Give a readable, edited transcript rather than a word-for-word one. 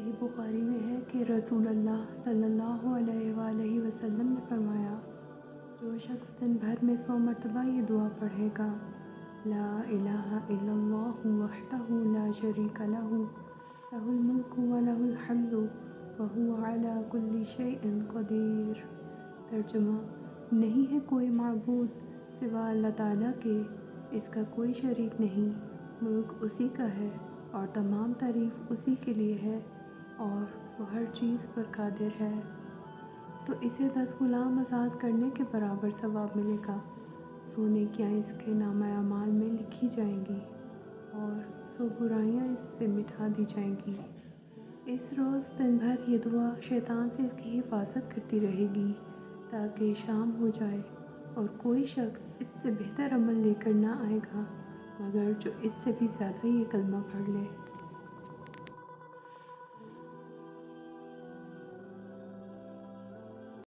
صحیح بخاری میں ہے کہ رسول اللہ صلی اللہ علیہ وآلہ وسلم نے فرمایا، جو شخص دن بھر میں 100 مرتبہ یہ دعا پڑھے گا، لا الہ الا اللہ وحدہ لا شریک لہ لہ الملک ولہ الحمد وہو علی کل شیء قدیر۔ ترجمہ: نہیں ہے کوئی معبود سوا اللہ تعالیٰ کے، اس کا کوئی شریک نہیں، ملک اسی کا ہے اور تمام تعریف اسی کے لیے ہے اور وہ ہر چیز پر قادر ہے۔ تو اسے 10 غلام آزاد کرنے کے برابر ثواب ملے گا، 100 نیکیاں اس کے نامہ اعمال میں لکھی جائیں گی اور 100 برائیاں اس سے مٹا دی جائیں گی۔ اس روز دن بھر یہ دعا شیطان سے اس کی حفاظت کرتی رہے گی تاکہ شام ہو جائے اور کوئی شخص اس سے بہتر عمل لے کر نہ آئے گا مگر جو اس سے بھی زیادہ یہ کلمہ پڑھ لے۔